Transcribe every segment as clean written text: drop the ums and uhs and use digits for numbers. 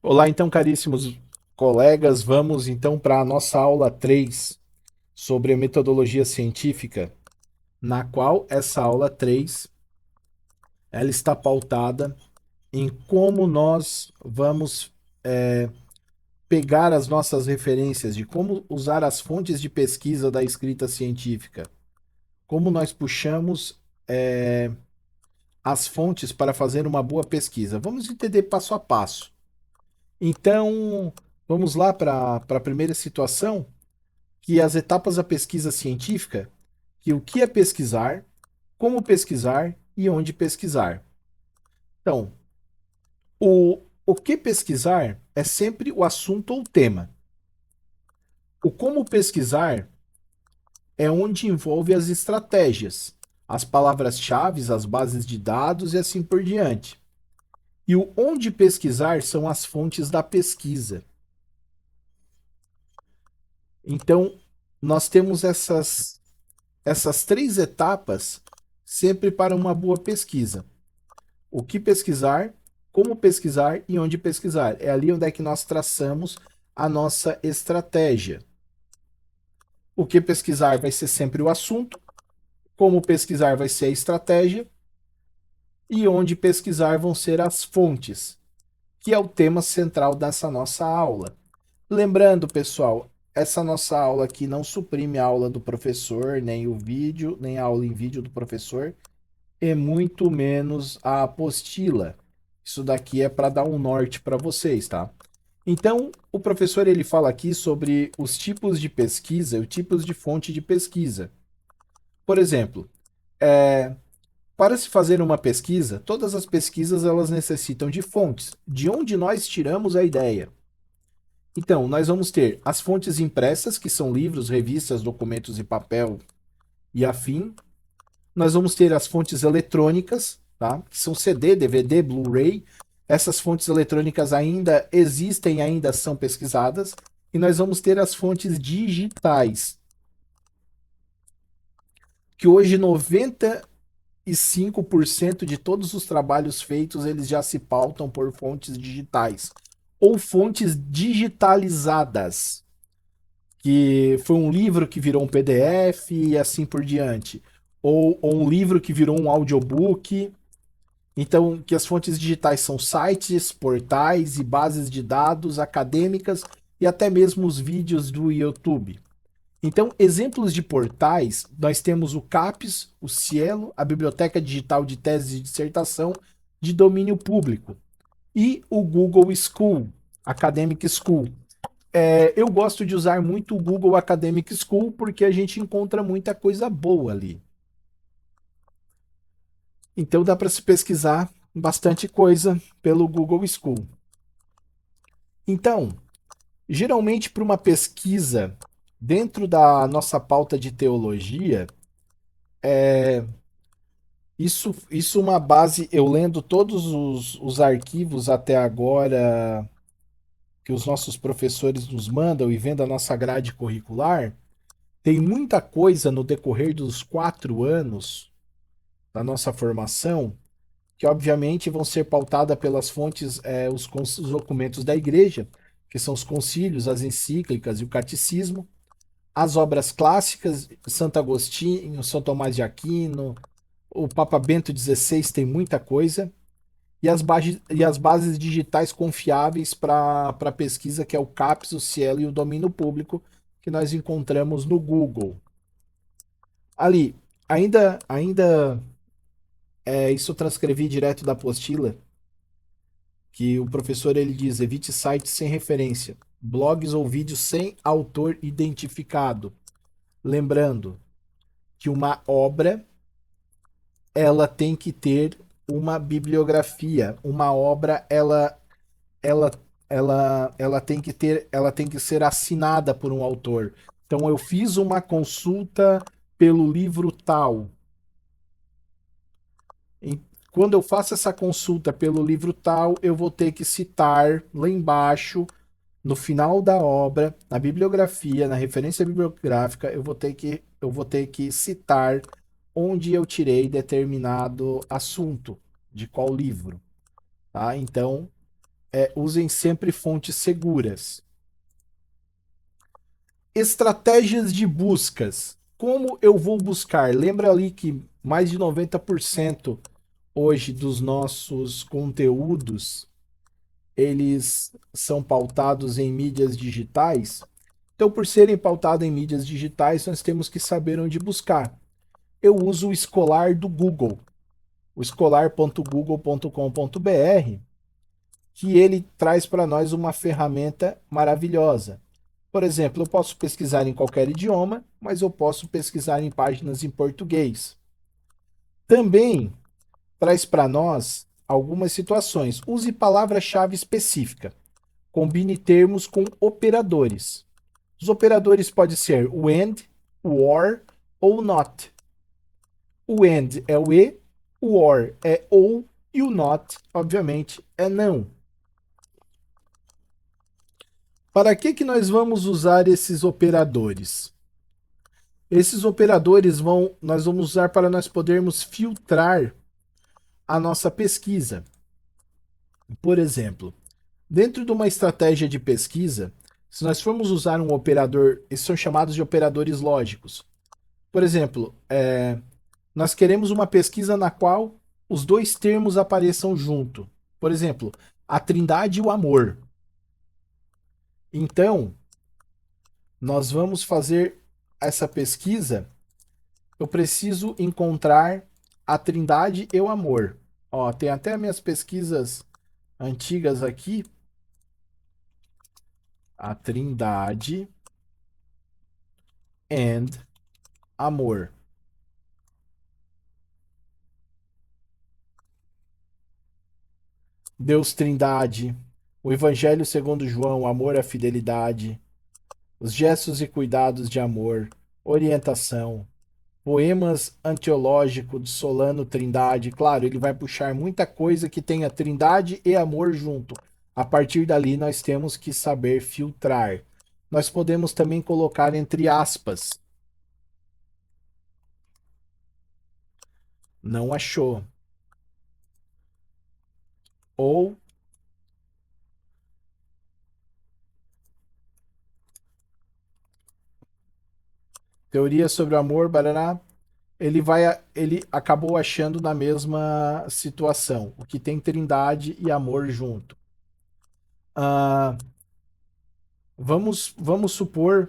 Olá, então, caríssimos colegas, vamos então para a nossa aula 3 sobre a metodologia científica, na qual essa aula 3 ela está pautada em como nós vamos pegar as nossas referências, de como usar as fontes de pesquisa da escrita científica, como nós puxamos as fontes para fazer uma boa pesquisa. Vamos entender passo a passo. Então, vamos lá para a primeira situação, que as etapas da pesquisa científica, que o que é pesquisar, como pesquisar e onde pesquisar. Então, o que pesquisar é sempre o assunto ou tema. O como pesquisar é onde envolve as estratégias, as palavras-chave, as bases de dados e assim por diante. E o onde pesquisar são as fontes da pesquisa. Então, nós temos essas três etapas sempre para uma boa pesquisa. O que pesquisar, como pesquisar e onde pesquisar. É ali onde é que nós traçamos a nossa estratégia. O que pesquisar vai ser sempre o assunto, como pesquisar vai ser a estratégia e onde pesquisar vão ser as fontes, que é o tema central dessa nossa aula. Lembrando, pessoal, essa nossa aula aqui não suprime a aula do professor, nem o vídeo, nem a aula em vídeo do professor, e muito menos a apostila. Isso daqui é para dar um norte para vocês, tá? Então, o professor ele fala aqui sobre os tipos de pesquisa e os tipos de fonte de pesquisa. Por exemplo, para se fazer uma pesquisa, todas as pesquisas elas necessitam de fontes, de onde nós tiramos a ideia. Então, nós vamos ter as fontes impressas, que são livros, revistas, documentos e papel e afim. Nós vamos ter as fontes eletrônicas, tá? Que são CD, DVD, Blu-ray. Essas fontes eletrônicas ainda existem, ainda são pesquisadas. E nós vamos ter as fontes digitais, que hoje 95% de todos os trabalhos feitos eles já se pautam por fontes digitais ou fontes digitalizadas, que foi um livro que virou um PDF e assim por diante, ou um livro que virou um audiobook. Então, que as fontes digitais são sites, portais e bases de dados acadêmicas e até mesmo os vídeos do YouTube. Então, exemplos de portais, nós temos o CAPES, o Cielo, a Biblioteca Digital de Tese de Dissertação de domínio público e o Google School, Academic School. Eu gosto de usar muito o Google Academic School porque a gente encontra muita coisa boa ali. Então dá para se pesquisar bastante coisa pelo Google School. Então, geralmente para uma pesquisa dentro da nossa pauta de teologia, isso uma base, eu lendo todos os arquivos até agora que os nossos professores nos mandam e vendo a nossa grade curricular, tem muita coisa no decorrer dos 4 anos da nossa formação que obviamente vão ser pautadas pelas fontes, os documentos da igreja, que são os concílios, as encíclicas e o catecismo, as obras clássicas, Santo Agostinho, São Tomás de Aquino, o Papa Bento XVI tem muita coisa, e as bases digitais confiáveis para pesquisa, que é o CAPES, o Cielo e o domínio público, que nós encontramos no Google. Ali, isso eu transcrevi direto da apostila, que o professor ele diz: evite sites sem referência, blogs ou vídeos sem autor identificado. Lembrando que uma obra ela tem que ter uma bibliografia, uma obra ela ela tem que ser assinada por um autor. Então eu fiz uma consulta pelo livro tal. Quando eu faço essa consulta pelo livro tal, eu vou ter que citar lá embaixo, no final da obra, na bibliografia, na referência bibliográfica, eu vou ter que citar onde eu tirei determinado assunto, de qual livro. Tá? Então, usem sempre fontes seguras. Estratégias de buscas. Como eu vou buscar? Lembra ali que mais de 90% hoje dos nossos conteúdos eles são pautados em mídias digitais. Então, por serem pautados em mídias digitais, nós temos que saber onde buscar. Eu uso o escolar do Google, o escolar.google.com.br, que ele traz para nós uma ferramenta maravilhosa. Por exemplo, eu posso pesquisar em qualquer idioma, mas eu posso pesquisar em páginas em português. Também traz para nós algumas situações. Use palavra-chave específica. Combine termos com operadores. Os operadores podem ser o and, o or ou o not. O and é o e, o or é ou e o not, obviamente, é não. Para que nós vamos usar esses operadores? Esses operadores nós vamos usar para nós podermos filtrar a nossa pesquisa. Por exemplo, dentro de uma estratégia de pesquisa, se nós formos usar um operador, esses são chamados de operadores lógicos. Por exemplo, nós queremos uma pesquisa na qual os dois termos apareçam junto. Por exemplo, a trindade e o amor. Então, nós vamos fazer essa pesquisa. Eu preciso encontrar a trindade e o amor. Ó, tem até minhas pesquisas antigas aqui. A trindade and amor. Deus Trindade, o Evangelho segundo João, amor à fidelidade, os gestos e cuidados de amor, orientação, poemas anteológico de Solano Trindade. Claro, ele vai puxar muita coisa que tenha trindade e amor junto. A partir dali nós temos que saber filtrar. Nós podemos também colocar entre aspas. Não achou. Ou teoria sobre o amor, barará. Ele acabou achando na mesma situação, o que tem trindade e amor junto. Vamos supor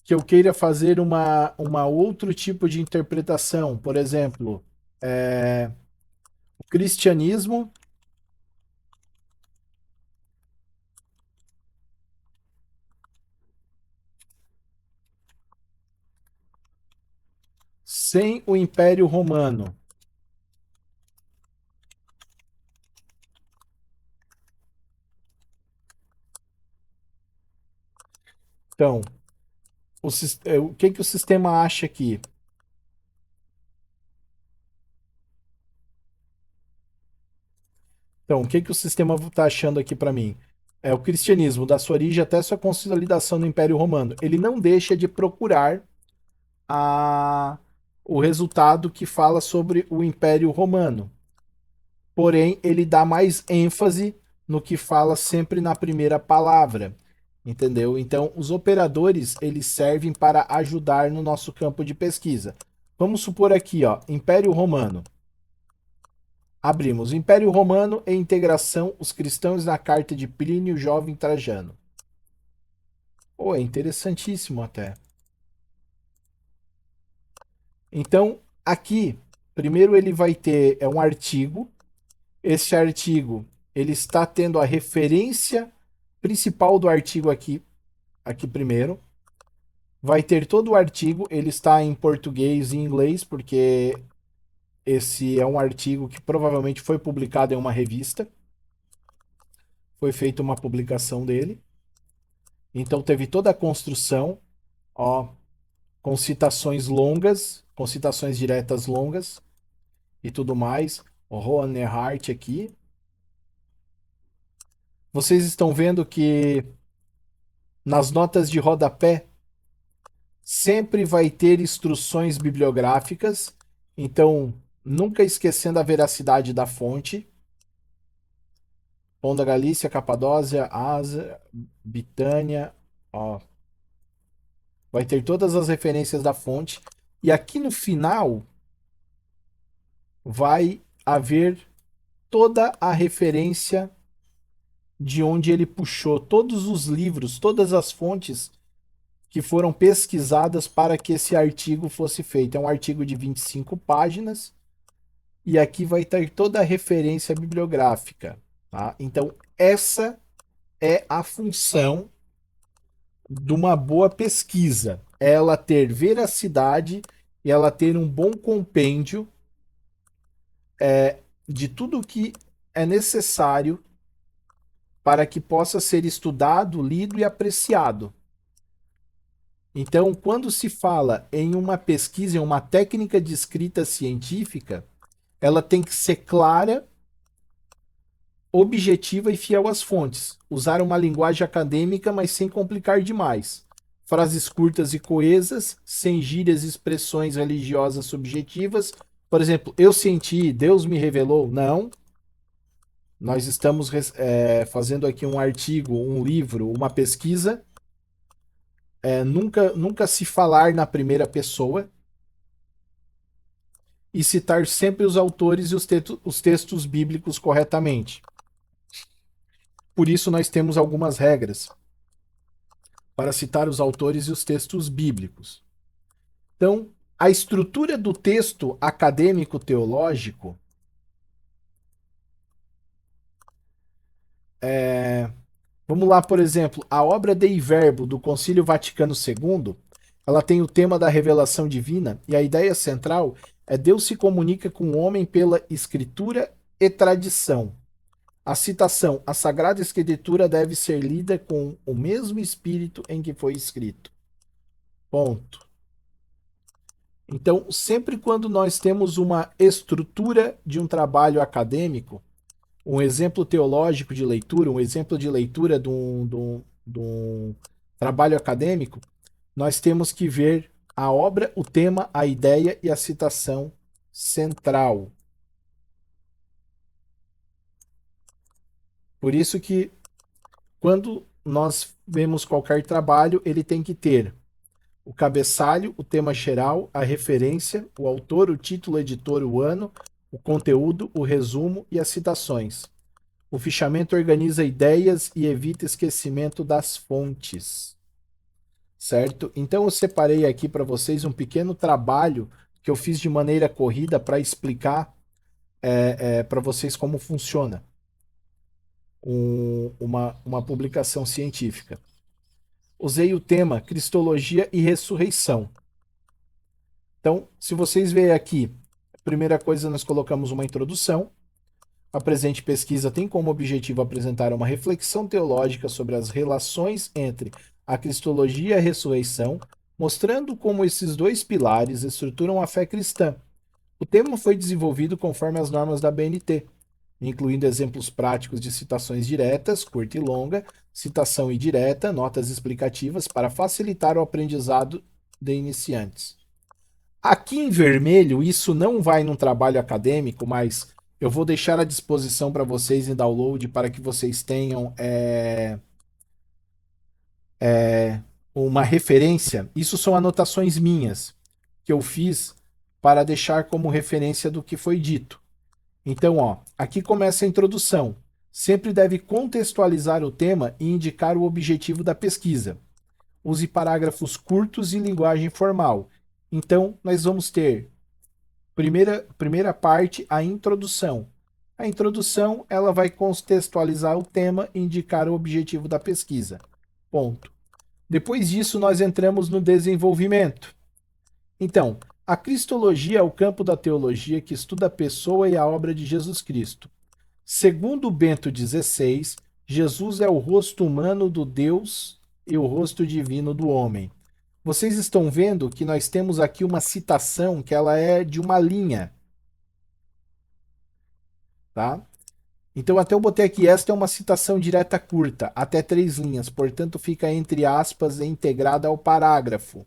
que eu queira fazer uma outro tipo de interpretação, por exemplo, o cristianismo sem o Império Romano. Então, o que o sistema acha aqui? Então, o que o sistema está achando aqui para mim? É o cristianismo, da sua origem até sua consolidação no Império Romano. Ele não deixa de procurar a, o resultado que fala sobre o Império Romano. Porém, ele dá mais ênfase no que fala sempre na primeira palavra. Entendeu? Então, os operadores, eles servem para ajudar no nosso campo de pesquisa. Vamos supor aqui, ó, Império Romano. Abrimos. Império Romano e integração, os cristãos na carta de Plínio Jovem Trajano. Oh, é interessantíssimo até. Então, aqui, primeiro ele vai ter um artigo. Esse artigo, ele está tendo a referência principal do artigo aqui primeiro. Vai ter todo o artigo, ele está em português e inglês, porque esse é um artigo que provavelmente foi publicado em uma revista. Foi feita uma publicação dele. Então teve toda a construção, ó, com citações longas, com citações diretas longas e tudo mais. O Rowan Neihart aqui. Vocês estão vendo que nas notas de rodapé sempre vai ter instruções bibliográficas, então nunca esquecendo a veracidade da fonte. Ponta Galícia, Capadócia, Ásia, Bitânia, ó, vai ter todas as referências da fonte. E aqui no final vai haver toda a referência de onde ele puxou, todos os livros, todas as fontes que foram pesquisadas para que esse artigo fosse feito. É um artigo de 25 páginas e aqui vai ter toda a referência bibliográfica. Tá? Então, essa é a função de uma boa pesquisa. É ela ter veracidade e ela ter um bom compêndio de tudo que é necessário para que possa ser estudado, lido e apreciado. Então, quando se fala em uma pesquisa, em uma técnica de escrita científica, ela tem que ser clara, objetiva e fiel às fontes. Usar uma linguagem acadêmica, mas sem complicar demais. Frases curtas e coesas, sem gírias e expressões religiosas subjetivas. Por exemplo, eu senti, Deus me revelou. Não. Nós estamos fazendo aqui um artigo, um livro, uma pesquisa. Nunca se falar na primeira pessoa. E citar sempre os autores e os textos bíblicos corretamente. Por isso, nós temos algumas regras para citar os autores e os textos bíblicos. Então, a estrutura do texto acadêmico teológico vamos lá, por exemplo, a obra Dei Verbo do Concílio Vaticano II, ela tem o tema da revelação divina e a ideia central é Deus se comunica com o homem pela escritura e tradição. A citação, a Sagrada Escritura deve ser lida com o mesmo espírito em que foi escrito. Ponto. Então, sempre quando nós temos uma estrutura de um trabalho acadêmico, um exemplo teológico de leitura, um exemplo de leitura de um trabalho acadêmico, nós temos que ver a obra, o tema, a ideia e a citação central. Por isso que quando nós vemos qualquer trabalho, ele tem que ter o cabeçalho, o tema geral, a referência, o autor, o título, o editor, o ano, o conteúdo, o resumo e as citações. O fichamento organiza ideias e evita esquecimento das fontes. Certo? Então eu separei aqui para vocês um pequeno trabalho que eu fiz de maneira corrida para explicar para vocês como funciona uma publicação científica. Usei o tema Cristologia e Ressurreição. Então, se vocês verem aqui, a primeira coisa nós colocamos uma introdução. A presente pesquisa tem como objetivo apresentar uma reflexão teológica sobre as relações entre a cristologia e a ressurreição, mostrando como esses dois pilares estruturam a fé cristã. O tema foi desenvolvido conforme as normas da BNT, incluindo exemplos práticos de citações diretas, curta e longa, citação indireta, notas explicativas para facilitar o aprendizado de iniciantes. Aqui em vermelho, isso não vai num trabalho acadêmico, mas eu vou deixar à disposição para vocês em download para que vocês tenham uma referência. Isso são anotações minhas que eu fiz para deixar como referência do que foi dito. Então, ó, aqui começa a introdução. Sempre deve contextualizar o tema e indicar o objetivo da pesquisa. Use parágrafos curtos e linguagem formal. Então, nós vamos ter primeira parte, a introdução. A introdução, ela vai contextualizar o tema e indicar o objetivo da pesquisa. Ponto. Depois disso, nós entramos no desenvolvimento. Então, a cristologia é o campo da teologia que estuda a pessoa e a obra de Jesus Cristo. Segundo Bento XVI, Jesus é o rosto humano do Deus e o rosto divino do homem. Vocês estão vendo que nós temos aqui uma citação que ela é de uma linha. Tá? Então até eu botei aqui, esta é uma citação direta curta, até 3 linhas, portanto fica entre aspas e integrada ao parágrafo.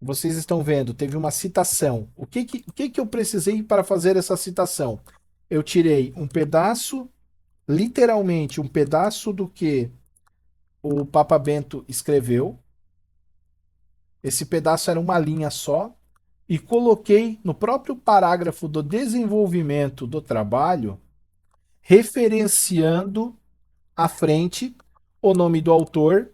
Vocês estão vendo, teve uma citação. O que eu precisei para fazer essa citação? Eu tirei um pedaço, literalmente um pedaço do que o Papa Bento escreveu. Esse pedaço era uma linha só. E coloquei no próprio parágrafo do desenvolvimento do trabalho, referenciando à frente o nome do autor,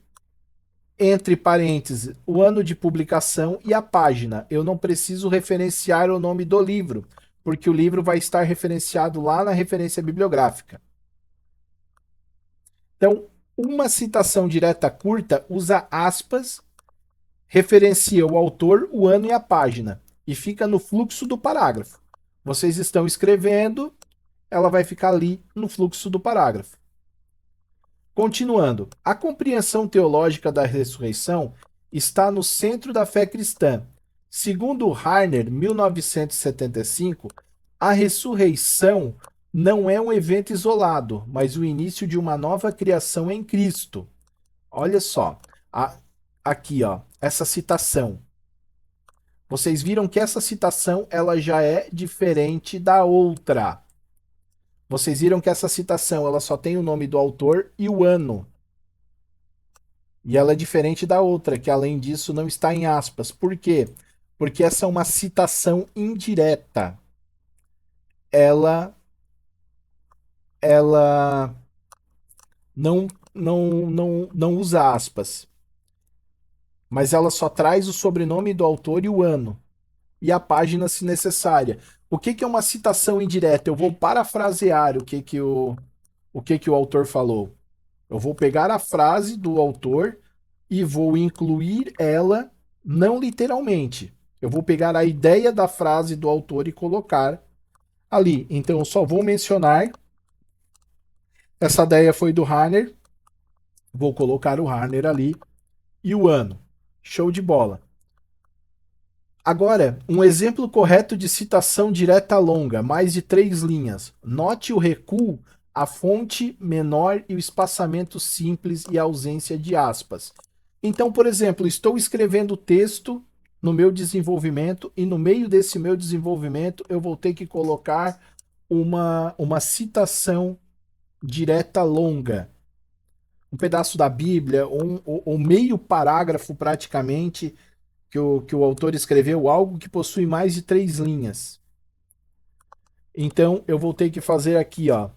entre parênteses, o ano de publicação e a página. Eu não preciso referenciar o nome do livro, porque o livro vai estar referenciado lá na referência bibliográfica. Então, uma citação direta curta usa aspas, referencia o autor, o ano e a página, e fica no fluxo do parágrafo. Vocês estão escrevendo, ela vai ficar ali no fluxo do parágrafo. Continuando, a compreensão teológica da ressurreição está no centro da fé cristã. Segundo Harner, 1975, a ressurreição não é um evento isolado, mas o início de uma nova criação em Cristo. Olha só, aqui, ó, essa citação. Vocês viram que essa citação ela já é diferente da outra. Vocês viram que essa citação ela só tem o nome do autor e o ano. E ela é diferente da outra, que além disso não está em aspas. Por quê? Porque essa é uma citação indireta. Ela não usa aspas. Mas ela só traz o sobrenome do autor e o ano. E a página, se necessária. O que é uma citação indireta? Eu vou parafrasear o que o autor falou. Eu vou pegar a frase do autor e vou incluir ela não literalmente. Eu vou pegar a ideia da frase do autor e colocar ali. Então eu só vou mencionar. Essa ideia foi do Harner. Vou colocar o Harner ali e o ano. Show de bola. Agora, um exemplo correto de citação direta longa, mais de 3 linhas. Note o recuo, a fonte menor e o espaçamento simples e a ausência de aspas. Então, por exemplo, estou escrevendo o texto no meu desenvolvimento e no meio desse meu desenvolvimento eu vou ter que colocar uma citação direta longa. Um pedaço da Bíblia, ou meio parágrafo praticamente, que o autor escreveu, algo que possui mais de 3 linhas. Então, eu vou ter que fazer aqui, ó.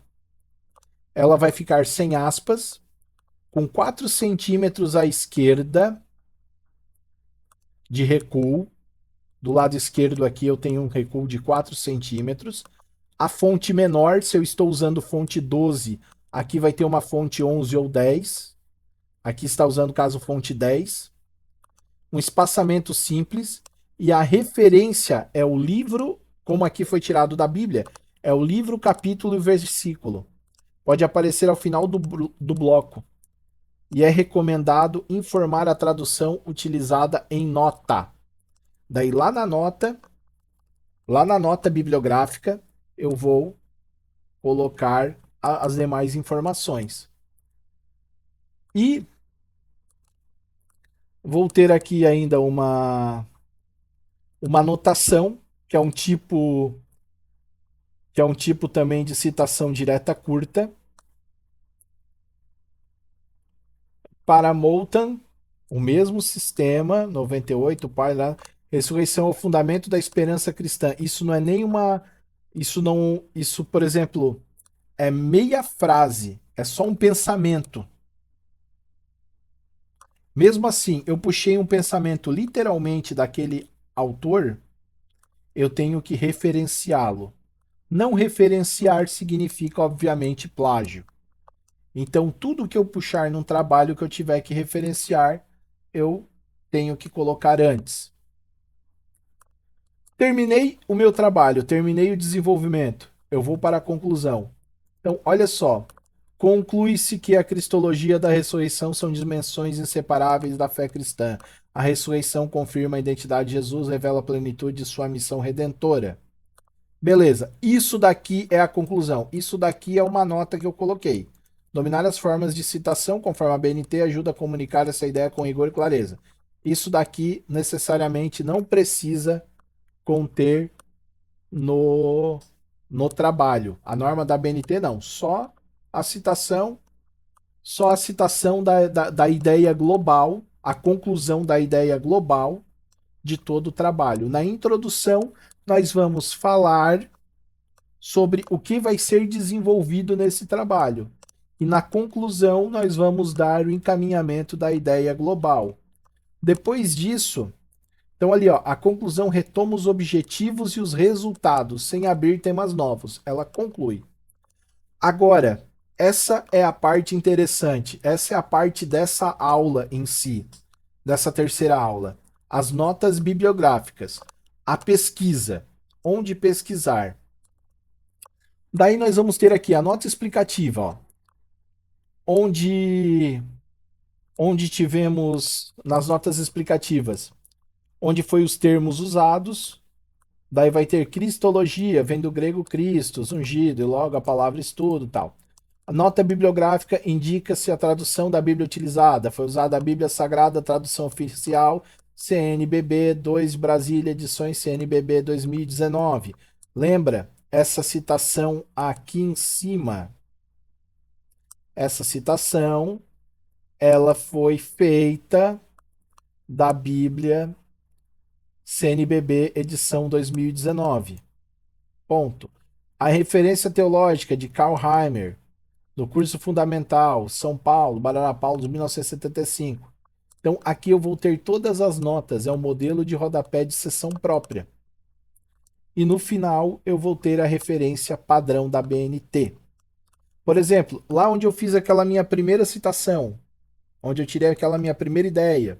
Ela vai ficar sem aspas, com 4 centímetros à esquerda de recuo. Do lado esquerdo aqui eu tenho um recuo de 4 centímetros. A fonte menor, se eu estou usando fonte 12, aqui vai ter uma fonte 11 ou 10. Aqui está usando caso fonte 10. Um espaçamento simples. E a referência é o livro, como aqui foi tirado da Bíblia, é o livro, capítulo e versículo. Pode aparecer ao final do bloco. E é recomendado informar a tradução utilizada em nota. Daí lá na nota bibliográfica, eu vou colocar as demais informações. E vou ter aqui ainda uma anotação, que é um tipo também de citação direta curta. Para Moulton, o mesmo sistema, 98, pai lá, ressurreição é o fundamento da esperança cristã. Isso não é nenhuma. Isso, por exemplo, é meia frase, é só um pensamento. Mesmo assim, eu puxei um pensamento literalmente daquele autor, eu tenho que referenciá-lo. Não referenciar significa, obviamente, plágio. Então, tudo que eu puxar num trabalho que eu tiver que referenciar, eu tenho que colocar antes. Terminei o meu trabalho, terminei o desenvolvimento. Eu vou para a conclusão. Então, olha só. Conclui-se que a cristologia da ressurreição são dimensões inseparáveis da fé cristã. A ressurreição confirma a identidade de Jesus, revela a plenitude de sua missão redentora. Beleza, isso daqui é a conclusão. Isso daqui é uma nota que eu coloquei. Dominar as formas de citação, conforme a BNT, ajuda a comunicar essa ideia com rigor e clareza. Isso daqui necessariamente não precisa conter no trabalho. A norma da BNT não, só A citação, só a citação da ideia global, a conclusão da ideia global de todo o trabalho. Na introdução, nós vamos falar sobre o que vai ser desenvolvido nesse trabalho. E na conclusão, nós vamos dar o encaminhamento da ideia global. Depois disso, então ali, ó, a conclusão retoma os objetivos e os resultados, sem abrir temas novos. Ela conclui. Agora, essa é a parte interessante. Essa é a parte dessa aula em si, dessa terceira aula. As notas bibliográficas. A pesquisa. Onde pesquisar. Daí nós vamos ter aqui a nota explicativa, ó, onde tivemos nas notas explicativas, onde foi os termos usados. Daí vai ter cristologia, vem do grego Christos, ungido, e logo a palavra estudo, tal. A nota bibliográfica indica se a tradução da Bíblia utilizada foi usada a Bíblia Sagrada, tradução oficial, CNBB 2 Brasília, edições CNBB 2019. Lembra essa citação aqui em cima? Essa citação, ela foi feita da Bíblia CNBB edição 2019. Ponto. A referência teológica de Karl Heimer, do curso fundamental, São Paulo, Barará Paulo, de 1975. Então, aqui eu vou ter todas as notas, é um modelo de rodapé de seção própria. E no final, eu vou ter a referência padrão da BNT. Por exemplo, lá onde eu fiz aquela minha primeira citação, onde eu tirei aquela minha primeira ideia,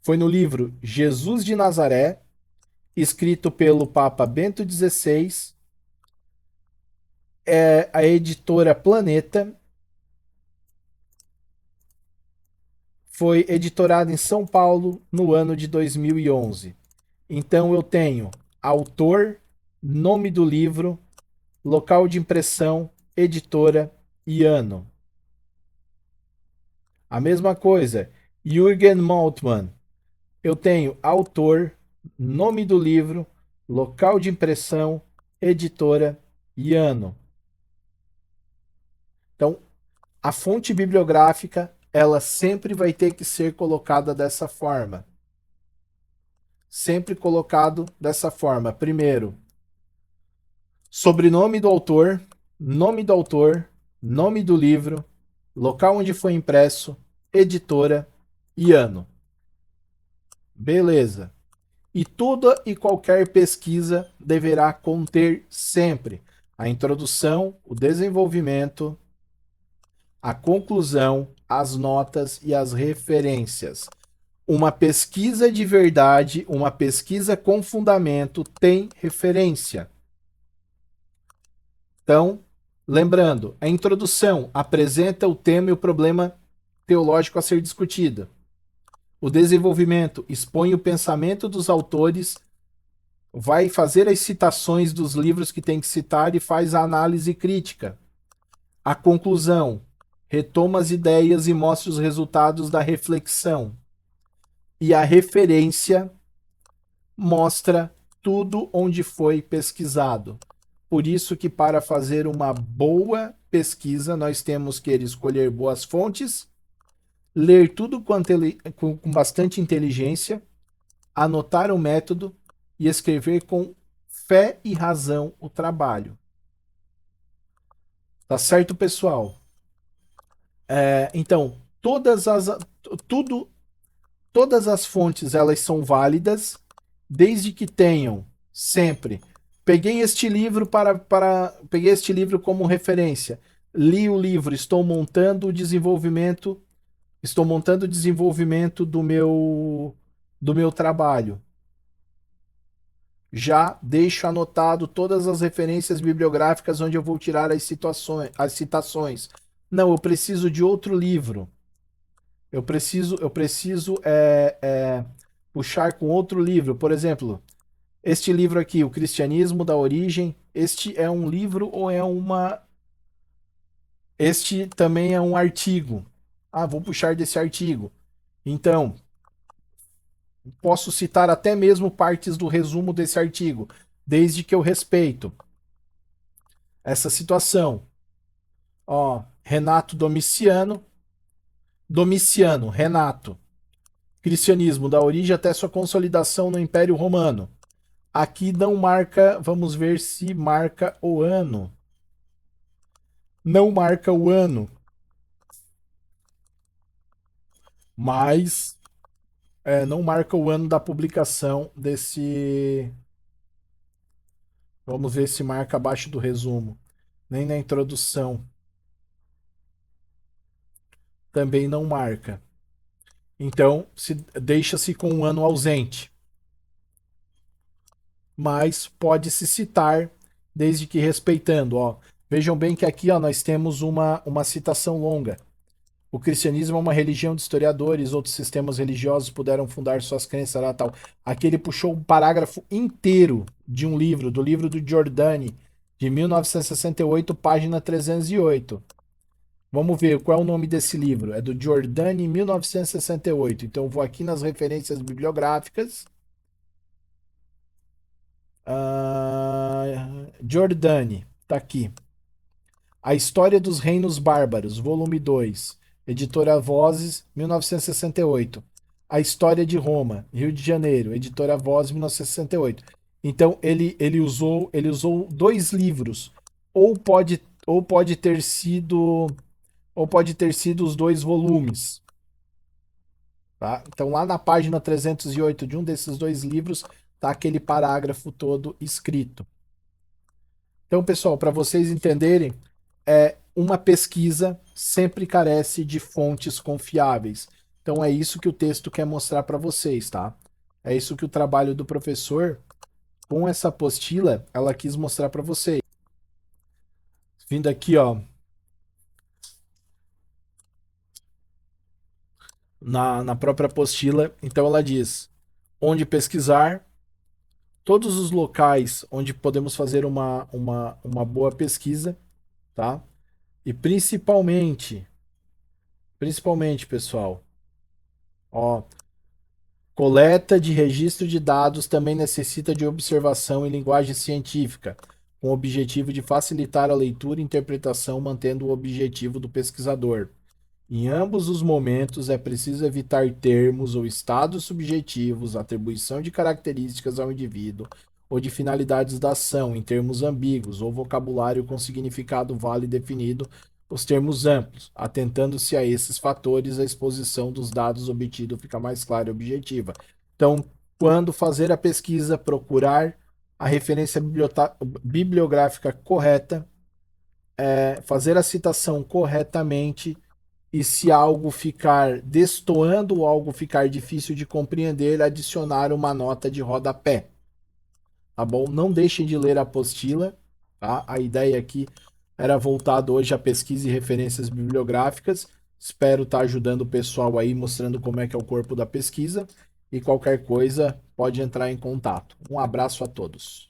foi no livro Jesus de Nazaré, escrito pelo Papa Bento XVI, é a editora Planeta, foi editorado em São Paulo no ano de 2011. Então eu tenho autor, nome do livro, local de impressão, editora e ano. A mesma coisa, Jürgen Moltmann. Eu tenho autor, nome do livro, local de impressão, editora e ano. Então, a fonte bibliográfica, ela sempre vai ter que ser colocada dessa forma. Sempre colocado dessa forma. Primeiro, sobrenome do autor, nome do autor, nome do livro, local onde foi impresso, editora e ano. Beleza. E toda e qualquer pesquisa deverá conter sempre a introdução, o desenvolvimento, a conclusão, as notas e as referências. Uma pesquisa de verdade, uma pesquisa com fundamento, tem referência. Então, lembrando, a introdução apresenta o tema e o problema teológico a ser discutido. O desenvolvimento expõe o pensamento dos autores, vai fazer as citações dos livros que tem que citar e faz a análise crítica. A conclusão retoma as ideias e mostra os resultados da reflexão. E a referência mostra tudo onde foi pesquisado. Por isso que para fazer uma boa pesquisa, nós temos que escolher boas fontes, ler tudo com bastante inteligência, anotar o método e escrever com fé e razão o trabalho. Tá certo, pessoal? Então, todas as fontes elas são válidas, desde que tenham sempre. Peguei este livro peguei este livro como referência. Li o livro, estou montando o desenvolvimento do meu trabalho. Já deixo anotado todas as referências bibliográficas onde eu vou tirar as citações. Não, eu preciso de outro livro. Eu preciso puxar com outro livro. Por exemplo, este livro aqui, O Cristianismo da Origem. Este é um livro ou é uma... Este também é um artigo. Ah, vou puxar desse artigo. Então, posso citar até mesmo partes do resumo desse artigo, desde que eu respeito essa situação. Ó, Renato Domiciano. Domiciano, Renato. Cristianismo, da origem até sua consolidação no Império Romano. Aqui não marca, vamos ver se marca o ano. Não marca o ano, mas não marca o ano da publicação desse. Vamos ver se marca abaixo do resumo. Nem na introdução. Também não marca. Então, deixa-se com um ano ausente. Mas pode-se citar, desde que respeitando. Ó. Vejam bem que aqui ó, nós temos uma citação longa. O cristianismo é uma religião de historiadores, outros sistemas religiosos puderam fundar suas crenças lá tal. Aqui ele puxou um parágrafo inteiro de um livro, do livro do Giordani, de 1968, página 308. Vamos ver qual é o nome desse livro. É do Giordani, 1968. Então eu vou aqui nas referências bibliográficas. Giordani, tá aqui. A História dos Reinos Bárbaros, volume 2, editora Vozes, 1968. A História de Roma, Rio de Janeiro, editora Vozes, 1968. Então ele usou dois livros, ou pode ou pode ter sido ou pode ter sido os dois volumes, tá? Então lá na página 308 de um desses dois livros tá aquele parágrafo todo escrito. Então, pessoal, para vocês entenderem, uma pesquisa sempre carece de fontes confiáveis. Então é isso que o texto quer mostrar para vocês, tá? É isso que o trabalho do professor com essa apostila, ela quis mostrar para vocês. Vindo aqui, ó, na própria apostila, então ela diz onde pesquisar, todos os locais onde podemos fazer uma boa pesquisa, tá? E principalmente, pessoal, ó, coleta de registro de dados também necessita de observação em linguagem científica, com o objetivo de facilitar a leitura e interpretação, mantendo o objetivo do pesquisador. Em ambos os momentos, é preciso evitar termos ou estados subjetivos, atribuição de características ao indivíduo ou de finalidades da ação, em termos ambíguos, ou vocabulário com significado vale definido, os termos amplos. Atentando-se a esses fatores, a exposição dos dados obtidos fica mais clara e objetiva. Então, quando fazer a pesquisa, procurar a referência bibliográfica correta, fazer a citação corretamente e se algo ficar destoando ou algo ficar difícil de compreender, adicionar uma nota de rodapé. Tá bom? Não deixem de ler a apostila, tá? A ideia aqui era voltado hoje a pesquisa e referências bibliográficas. Espero estar ajudando o pessoal aí, mostrando como é que é o corpo da pesquisa. E qualquer coisa, pode entrar em contato. Um abraço a todos.